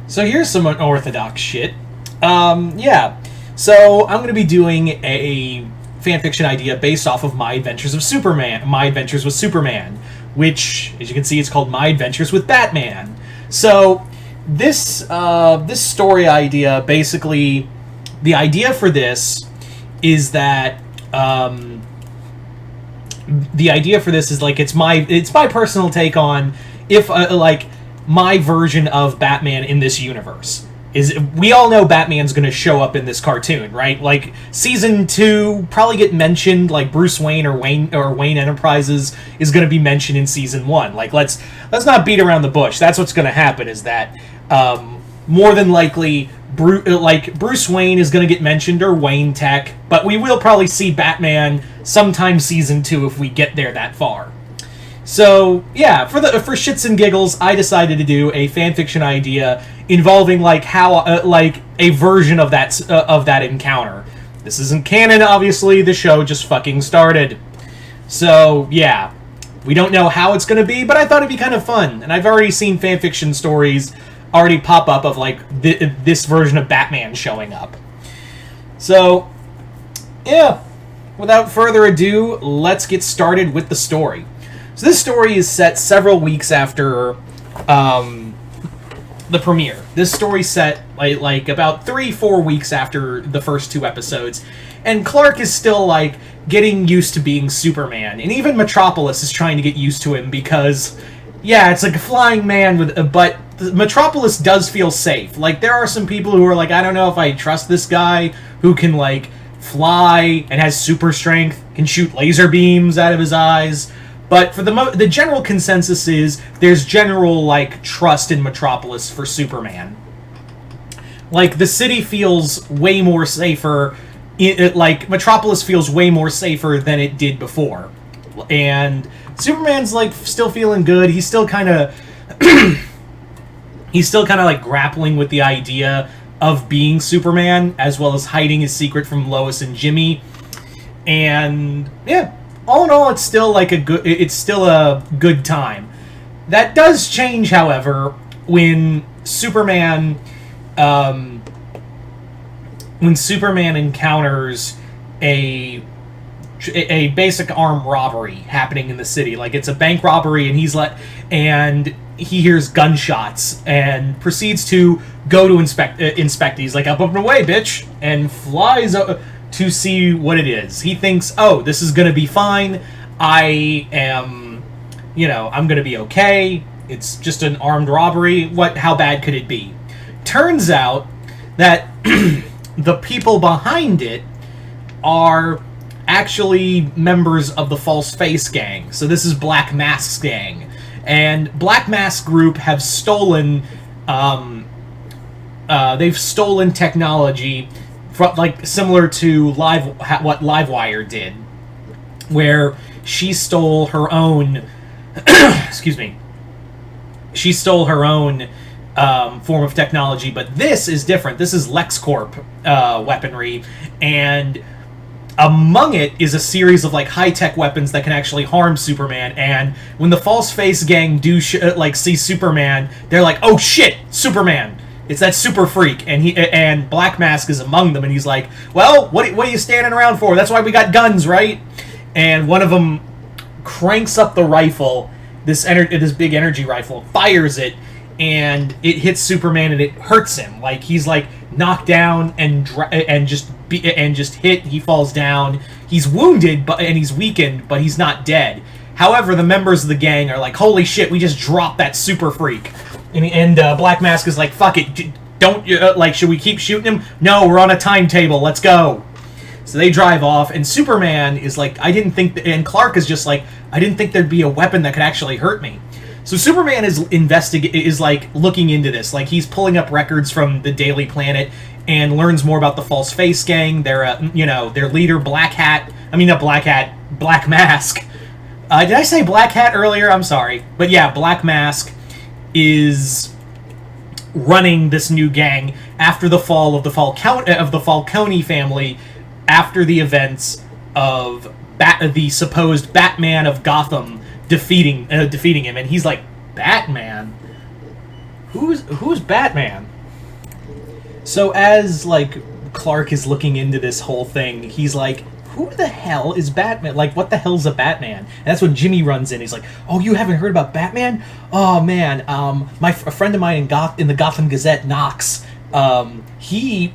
So here's some unorthodox shit. Yeah. So I'm going to be doing a fanfiction idea based off of My Adventures of Superman. My Adventures with Superman, which, as you can see, it's called My Adventures with Batman. So this story idea, basically, the idea for this is that the idea for this is like it's my personal take on if like my version of Batman in this universe. Is we all know Batman's going to show up in this cartoon, right? Like season 2 probably get mentioned, like Bruce Wayne or Wayne Enterprises is going to be mentioned in season 1. Like let's not beat around the bush. That's what's going to happen is that more than likely Bruce Wayne is going to get mentioned or Wayne Tech, but we will probably see Batman sometime season 2 if we get there that far. So, yeah, for shits and giggles, I decided to do a fanfiction idea involving like how like a version of that encounter. This isn't canon, obviously. The show just fucking started. So, yeah, we don't know how it's going to be, but I thought it'd be kind of fun. And I've already seen fanfiction stories already pop up of like this version of Batman showing up. So, yeah, without further ado, let's get started with the story. So this story is set several weeks after the premiere. This story's set like about 3-4 weeks after the first 2 episodes, and Clark is still like getting used to being Superman, and even Metropolis is trying to get used to him because, yeah, it's like a flying man but Metropolis does feel safe. Like there are some people who are like, I don't know if I trust this guy who can like fly and has super strength, can shoot laser beams out of his eyes. But for the general consensus is there's general like trust in Metropolis for Superman. Like the city feels way more safer. Like Metropolis feels way more safer than it did before, and Superman's like still feeling good. He's still kind of like grappling with the idea of being Superman as well as hiding his secret from Lois and Jimmy. And yeah. All in all, it's still a good time. That does change, however, when Superman encounters a basic armed robbery happening in the city. Like it's a bank robbery, and he hears gunshots and proceeds to go to inspect. He's like, up and away, bitch, and flies to see what it is. He thinks, oh, this is going to be fine. I'm going to be okay. It's just an armed robbery. How bad could it be? Turns out that the people behind it are actually members of the False Face Gang. So this is Black Mask's gang. And Black Mask Group have stolen, they've stolen technology like similar to what Livewire did, where she stole her own excuse me, she stole her own form of technology, but this is different. This is LexCorp weaponry, and among it is a series of like high-tech weapons that can actually harm Superman. And when the False Face Gang see Superman, they're like, oh shit, Superman. It's that super freak, and Black Mask is among them, and he's like, well, what are you standing around for? That's why we got guns, right? And one of them cranks up the rifle, this big energy rifle, fires it, and it hits Superman, and it hurts him. Like he's like knocked down and just hit. He falls down. He's wounded, and he's weakened, but he's not dead. However, the members of the gang are like, holy shit, we just dropped that super freak. And Black Mask is like, fuck it, don't, should we keep shooting him? No, we're on a timetable, let's go. So they drive off, and Superman is like, and Clark is just like, I didn't think there'd be a weapon that could actually hurt me. So Superman is like looking into this, like he's pulling up records from the Daily Planet and learns more about the False Face Gang, their leader, Black Mask. Did I say Black Hat earlier? I'm sorry. But yeah, Black Mask is running this new gang after the fall of the Falcone family, after the events of the supposed Batman of Gotham defeating him, and he's like, Batman? who's Batman? So as like Clark is looking into this whole thing, he's like, who the hell is Batman? Like, what the hell's a Batman? And that's when Jimmy runs in. He's like, oh, you haven't heard about Batman? Oh man, a friend of mine in the Gotham Gazette, Knox, he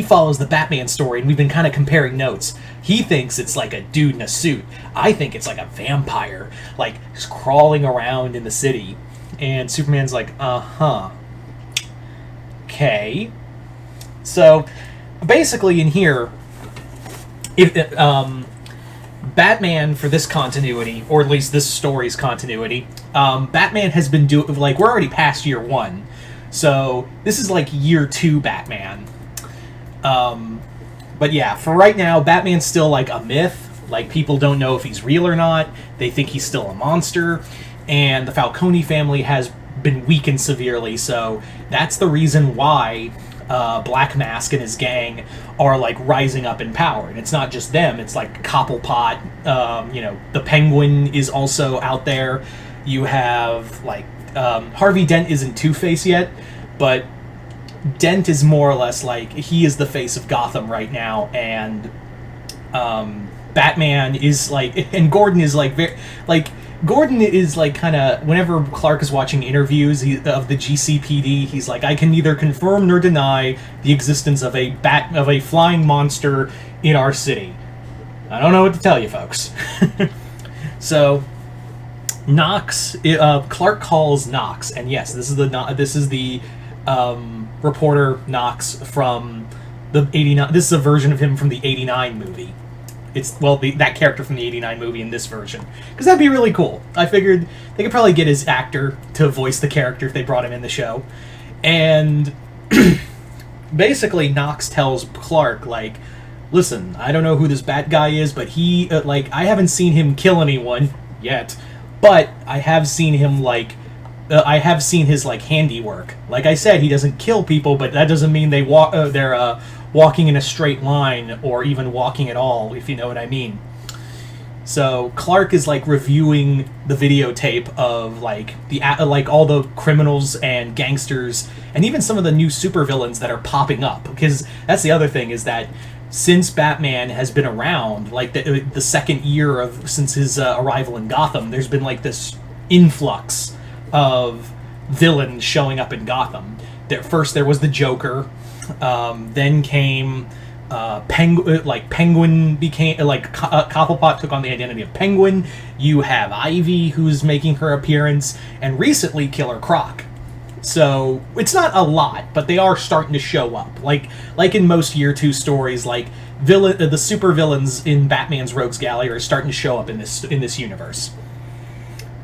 follows the Batman story, and we've been kind of comparing notes. He thinks it's like a dude in a suit. I think it's like a vampire, like just crawling around in the city. And Superman's like, uh-huh. Okay. So, basically in here, Batman, for this continuity, or at least this story's continuity, Batman has been we're already past year 1. So, this is like year 2 Batman. But yeah, for right now, Batman's still like a myth. Like, people don't know if he's real or not. They think he's still a monster. And the Falcone family has been weakened severely, so that's the reason why Black Mask and his gang are like rising up in power. And it's not just them, it's like Cobblepot, the Penguin is also out there. You have like Harvey Dent isn't Two-Face yet, but Dent is more or less like he is the face of Gotham right now, and Batman is like, and Gordon is like very like Gordon is like kind of, whenever Clark is watching interviews of the GCPD, he's like, I can neither confirm nor deny the existence of a flying monster in our city. I don't know what to tell you, folks. So, Knox, Clark calls Knox, and yes, this is the reporter Knox from the 89. This is a version of him from the 89 movie. It's, well, that character from the 89 movie in this version. Because that'd be really cool. I figured they could probably get his actor to voice the character if they brought him in the show. And basically, Knox tells Clark, like, listen, I don't know who this bad guy is, but he, I haven't seen him kill anyone yet. But I have seen him, I have seen his, handiwork. Like I said, he doesn't kill people, but that doesn't mean they're walking in a straight line, or even walking at all, if you know what I mean. So Clark is reviewing the videotape of all the criminals and gangsters, and even some of the new supervillains that are popping up. Because that's the other thing, is that since Batman has been around, the second year since his arrival in Gotham, there's been this influx of villains showing up in Gotham. First there was the Joker. Then came Penguin became Cobblepot took on the identity of Penguin. You have Ivy, who's making her appearance, and recently Killer Croc. So it's not a lot, but they are starting to show up. Like in most Year 2 stories, the super villains in Batman's Rogues Gallery are starting to show up in this universe.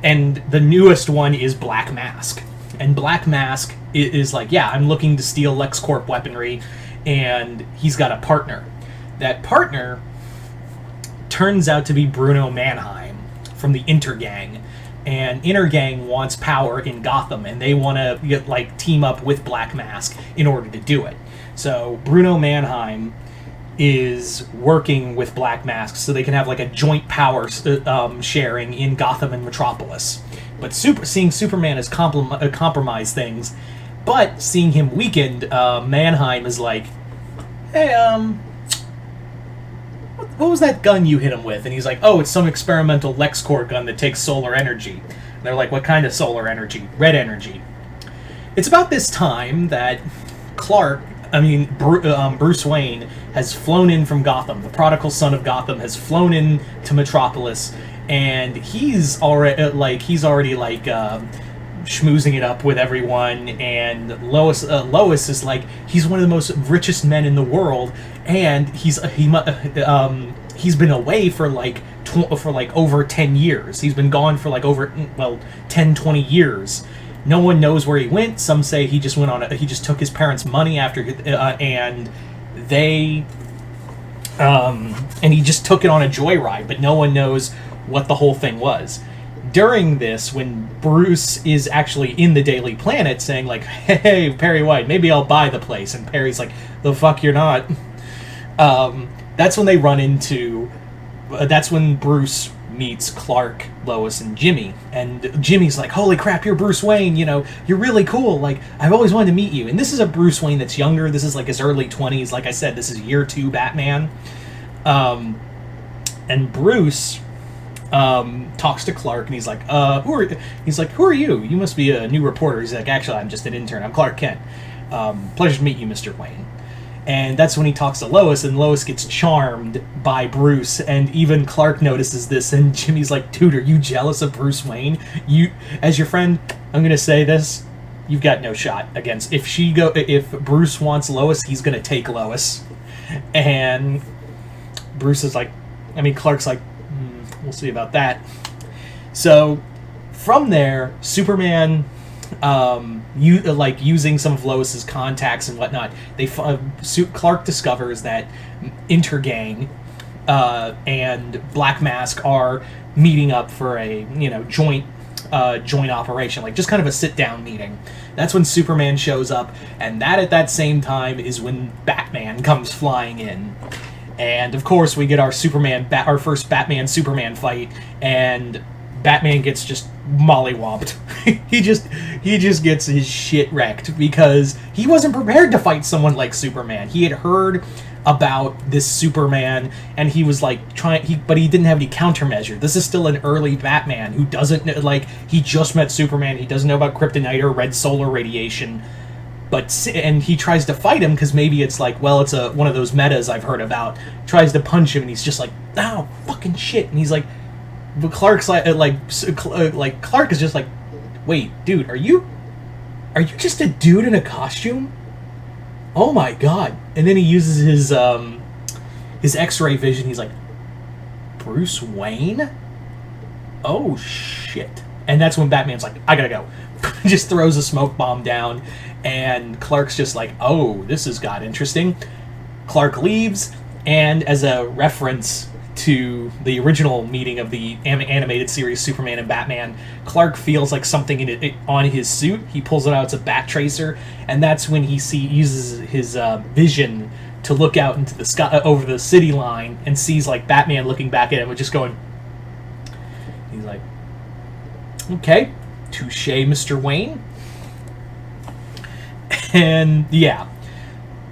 And the newest one is Black Mask. And Black Mask is I'm looking to steal LexCorp weaponry, and he's got a partner. That partner turns out to be Bruno Mannheim from the Intergang. And Intergang wants power in Gotham, and they want to team up with Black Mask in order to do it. So Bruno Mannheim is working with Black Mask so they can have a joint power sharing in Gotham and Metropolis. But seeing Superman as compromise things, but seeing him weakened, Mannheim is like, hey, what was that gun you hit him with? And he's like, oh, it's some experimental LexCorp gun that takes solar energy. And they're like, what kind of solar energy? Red energy. It's about this time that Bruce Wayne has flown in from Gotham. The prodigal son of Gotham has flown in to Metropolis, and he's already schmoozing it up with everyone. And Lois is he's one of the most richest men in the world, and he's been away for over 10 years. He's been gone for over 10, 20 years. No one knows where he went. Some say he just he just took his parents' money after, and he just took it on a joyride, but no one knows what the whole thing was. During this, when Bruce is actually in the Daily Planet saying hey, Perry White, maybe I'll buy the place, and Perry's like, the fuck you're not. That's when they run into, that's when Bruce meets Clark, Lois, and Jimmy. And Jimmy's like, holy crap, you're Bruce Wayne, you know, you're really cool, like, I've always wanted to meet you. And this is a Bruce Wayne that's younger, this is like his early 20s, like I said, this is year 2 Batman. And Bruce talks to Clark, and he's like, who are you? You must be a new reporter. He's like, actually, I'm just an intern, I'm Clark Kent. Pleasure to meet you, Mr. Wayne. And that's when he talks to Lois, and Lois gets charmed by Bruce, and even Clark notices this, and Jimmy's like, dude, are you jealous of Bruce Wayne? You, as your friend, I'm gonna say this, you've got no shot against, if Bruce wants Lois, he's gonna take Lois. And Bruce is like, Clark's like, we'll see about that. So, from there, Superman, using some of Lois's contacts and whatnot, Clark discovers that Intergang and Black Mask are meeting up for a joint operation, like just kind of a sit-down meeting. That's when Superman shows up, and at that same time is when Batman comes flying in. And of course we get our first Batman-Superman fight, and Batman gets just mollywopped. he just gets his shit wrecked because he wasn't prepared to fight someone like Superman. He had heard about this Superman, and he was like but he didn't have any countermeasure. This is still an early Batman who doesn't know, like, he just met Superman. He doesn't know about kryptonite or red solar radiation. And he tries to fight him because maybe it's like, well, it's one of those metas I've heard about. Tries to punch him, and he's just like, ow, fucking shit. And he's like, but Clark's like Clark is just like, wait, dude, are you just a dude in a costume? Oh my god. And then he uses his X-ray vision. He's like, Bruce Wayne? Oh shit. And that's when Batman's like, I gotta go. Just throws a smoke bomb down, and Clark's just like, oh, this has got interesting. Clark leaves, and as a reference to the original meeting of the animated series Superman and Batman, Clark feels like something on his suit. He pulls it out, it's a bat tracer, and that's when he uses his vision to look out into the sky, over the city line, and sees like Batman looking back at him and just going, he's like, okay, touche, Mr. Wayne. And yeah,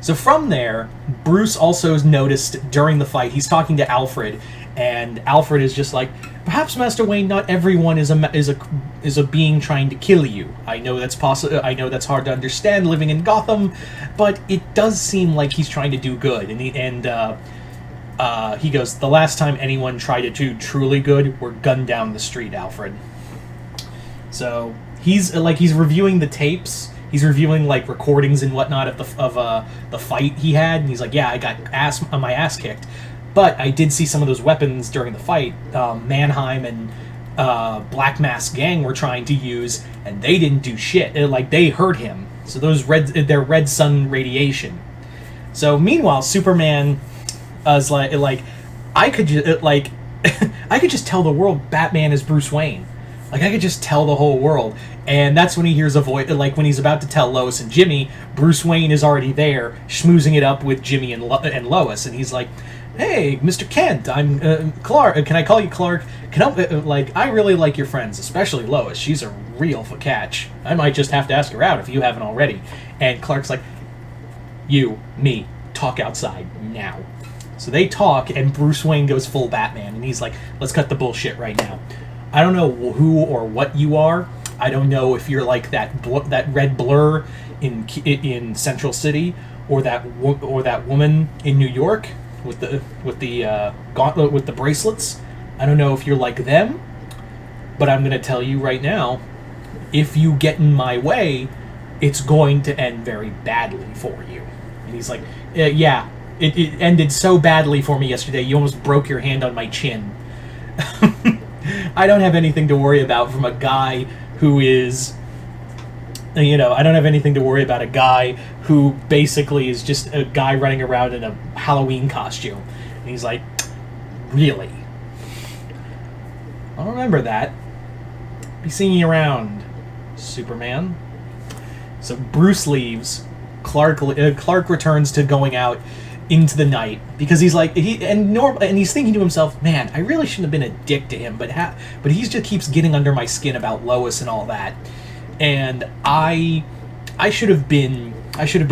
so from there, Bruce also is noticed during the fight. He's talking to Alfred, and Alfred is just like, perhaps, Master Wayne, not everyone is a being trying to kill you. I know that's possible. I know that's hard to understand living in Gotham, but it does seem like he's trying to do good. And he goes, the last time anyone tried to do truly good were gunned down the street, Alfred. So he's reviewing the tapes. He's reviewing like recordings and whatnot of the fight he had, and he's like, yeah, I got my ass kicked, but I did see some of those weapons during the fight. Mannheim and Black Mask Gang were trying to use, and they didn't do shit. They hurt him. So they're red sun radiation. So meanwhile, Superman is like, I could just tell the world Batman is Bruce Wayne. Like, I could just tell the whole world. And that's when he hears a voice, like, when he's about to tell Lois and Jimmy, Bruce Wayne is already there, schmoozing it up with Jimmy and Lois. And he's like, hey, Mr. Kent, I'm Clark. Can I call you Clark? I really like your friends, especially Lois. She's a real catch. I might just have to ask her out if you haven't already. And Clark's like, me, talk outside, now. So they talk, and Bruce Wayne goes full Batman. And he's like, let's cut the bullshit right now. I don't know who or what you are. I don't know if you're like that red blur in Central City, or that woman in New York with the gauntlet with the bracelets. I don't know if you're like them, but I'm gonna tell you right now, if you get in my way, it's going to end very badly for you. And he's like, yeah, it ended so badly for me yesterday. You almost broke your hand on my chin. I don't have anything to worry about from a guy who is, I don't have anything to worry about a guy who basically is just a guy running around in a Halloween costume. And he's like, really? I'll remember that. Be seeing you around, Superman. So Bruce leaves. Clark returns to going out into the night because he's like and he's thinking to himself, man, I really shouldn't have been a dick to him, but he just keeps getting under my skin about Lois and all that, and I should have been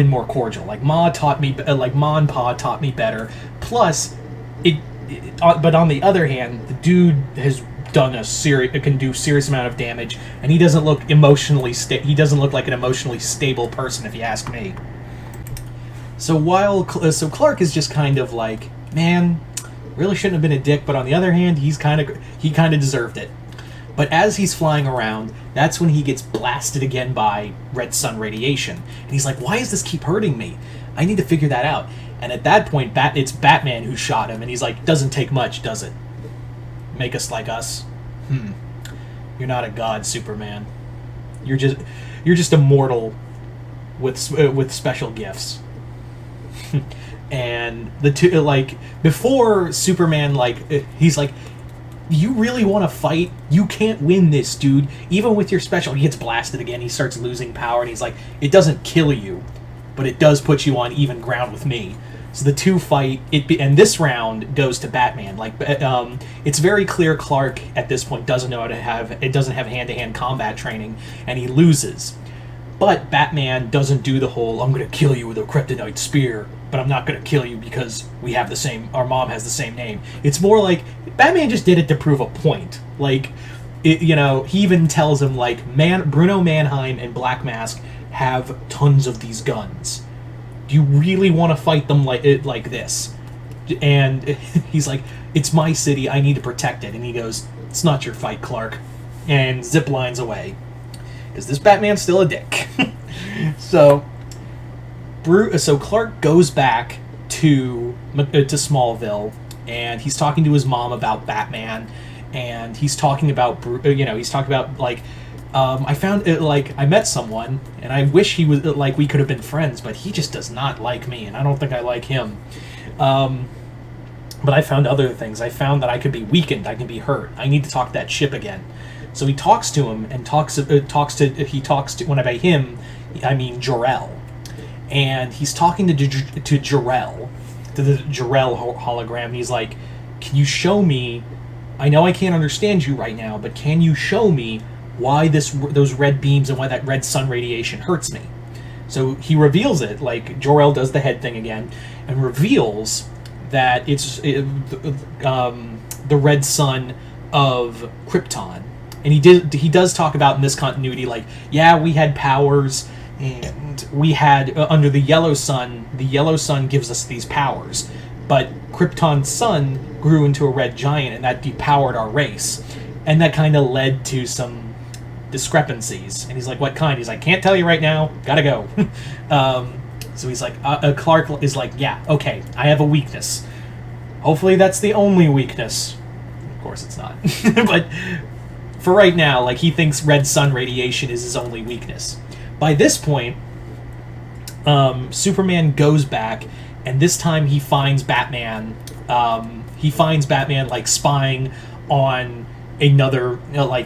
more cordial. Like Ma taught me, like Ma and Pa taught me better. Plus, but on the other hand, the dude has can do serious amount of damage, and he doesn't look he doesn't look like an emotionally stable person, if you ask me. So Clark is just kind of like, man, really shouldn't have been a dick, but on the other hand, he kind of deserved it. But as he's flying around, that's when he gets blasted again by red sun radiation, and he's like, why does this keep hurting me? I need to figure that out. And at that point, it's Batman who shot him, and he's like, doesn't take much, does it? Make us like us? You're not a god, Superman. You're just a mortal with special gifts. And the two, like, before Superman, like, he's like, you really want to fight? You can't win this, dude. Even with your special, he gets blasted again. He starts losing power, and he's like, it doesn't kill you, but it does put you on even ground with me. So the two fight, and this round goes to Batman. Like, it's very clear Clark at this point doesn't have hand-to-hand combat training, and he loses. But Batman doesn't do the whole, I'm going to kill you with a kryptonite spear, but I'm not going to kill you because our mom has the same name. It's more like, Batman just did it to prove a point. Like, he even tells him, like, Bruno Mannheim and Black Mask have tons of these guns. Do you really want to fight them like this? And he's like, it's my city, I need to protect it. And he goes, it's not your fight, Clark. And zip lines away. Because this Batman's still a dick. So Clark goes back to Smallville, and he's talking to his mom about Batman, and he's talking about, like, I found I met someone, and I wish he was we could have been friends, but he just does not like me, and I don't think I like him. But I found other things. I found that I could be weakened, I can be hurt. I need to talk that ship again. So he talks to him, and when I by him, I mean Jor-El, and he's talking to Jor-El, to the Jor-El hologram. And he's like, can you show me? I know I can't understand you right now, but can you show me why those red beams and why that red sun radiation hurts me? So he reveals it, like Jor-El does the head thing again, and reveals that it's the red sun of Krypton. And he does talk about in this continuity, like, yeah, we had powers, and we had under the yellow sun gives us these powers, but Krypton's sun grew into a red giant, and that depowered our race, and that kind of led to some discrepancies. And he's like, what kind? He's like, can't tell you right now, gotta go. So he's like, Clark is like, yeah, okay, I have a weakness. Hopefully that's the only weakness. Of course it's not. But for right now, like, he thinks red sun radiation is his only weakness. By this point, Superman goes back, and this time he finds Batman. Like, spying on another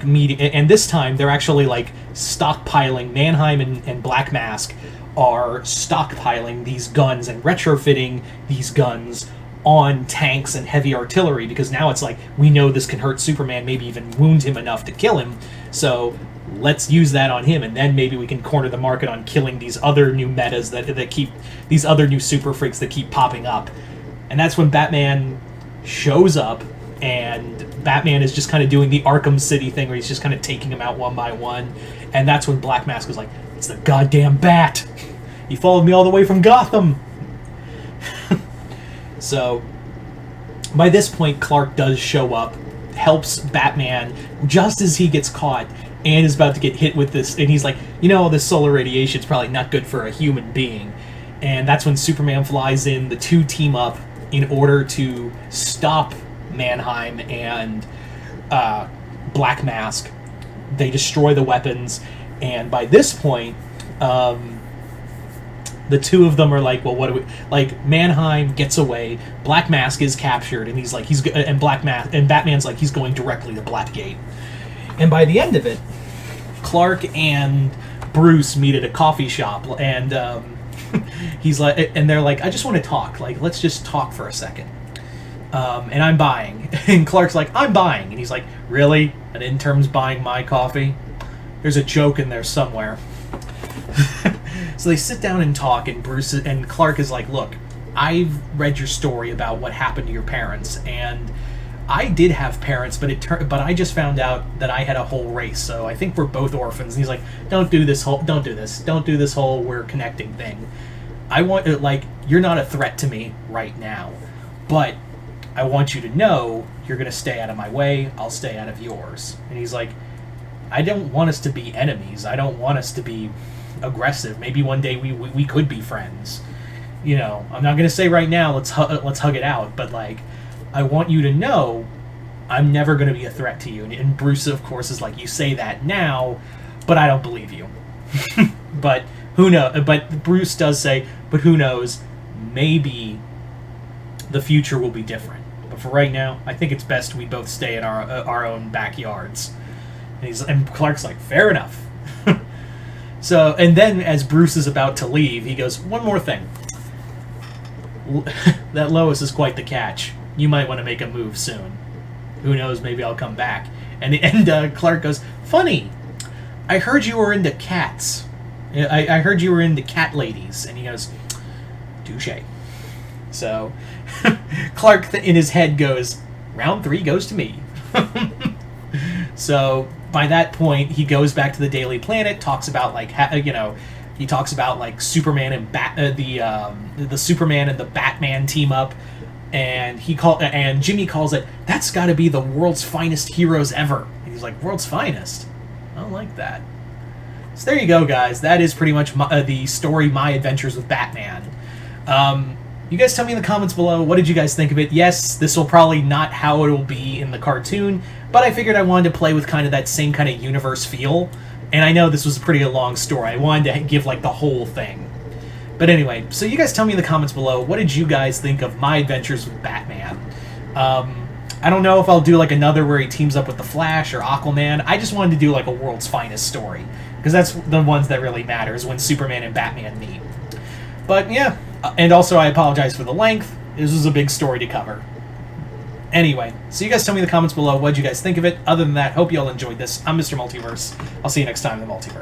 meeting, and this time they're actually like stockpiling. Mannheim and Black Mask are stockpiling these guns and retrofitting these guns on tanks and heavy artillery, because now it's like, we know this can hurt Superman, maybe even wound him enough to kill him, so let's use that on him, and then maybe we can corner the market on killing these other new metas that keep, these other new super freaks that keep popping up. And that's when Batman shows up, and Batman is just kind of doing the Arkham City thing where he's just kind of taking them out one by one, and that's when Black Mask was like, it's the goddamn Bat! He followed me all the way from Gotham! So, by this point, Clark does show up, helps Batman just as he gets caught, and is about to get hit with this, and he's like, this solar radiation is probably not good for a human being. And that's when Superman flies in, the two team up in order to stop Mannheim and Black Mask. They destroy the weapons, and by this point, the two of them are like, well, what do we... Like, Mannheim gets away, Black Mask is captured, and Batman's like, he's going directly to Blackgate. And by the end of it, Clark and Bruce meet at a coffee shop, and He's like, and they're like, I just want to talk. Like, let's just talk for a second. And I'm buying. And Clark's like, I'm buying. And he's like, really? An intern's buying my coffee? There's a joke in there somewhere. So they sit down and talk, and Clark is like, look, I've read your story about what happened to your parents, and I did have parents, but I just found out that I had a whole race, so I think we're both orphans. And he's like, don't do this whole we're connecting thing. I want, like, you're not a threat to me right now, but I want you to know you're going to stay out of my way, I'll stay out of yours. And he's like, I don't want us to be enemies. I don't want us to be aggressive. Maybe one day we could be friends. You know, I'm not going to say right now, let's hug it out, but, like, I want you to know I'm never going to be a threat to you. And Bruce, of course, is like, you say that now, but I don't believe you. But who knows? But Bruce does say, but who knows? Maybe the future will be different. But for right now, I think it's best we both stay in our own backyards. And Clark's like, fair enough. So, and then as Bruce is about to leave, he goes, one more thing. That Lois is quite the catch. You might want to make a move soon. Who knows, maybe I'll come back. And Clark goes, funny, I heard you were into cats. I heard you were into cat ladies. And he goes, touche. So, Clark in his head goes, round 3 goes to me. So, by that point, he goes back to the Daily Planet, talks about, like, he talks about, like, Superman and the Superman and the Batman team up, and Jimmy calls it, that's got to be the world's finest heroes ever. And he's like, world's finest? I don't like that. So there you go, guys. That is pretty much the story, My Adventures with Batman. You guys tell me in the comments below, what did you guys think of it? Yes, this will probably not how it will be in the cartoon, but I figured I wanted to play with kind of that same kind of universe feel. And I know this was a pretty long story. I wanted to give, like, the whole thing. But anyway, so you guys tell me in the comments below, what did you guys think of My Adventures with Batman? I don't know if I'll do, like, another where he teams up with the Flash or Aquaman. I just wanted to do, like, a world's finest story, because that's the ones that really matters when Superman and Batman meet. But yeah, and also I apologize for the length. This was a big story to cover. Anyway, so you guys tell me in the comments below what you guys think of it. Other than that, hope you all enjoyed this. I'm Mr. Multiverse. I'll see you next time in the Multiverse.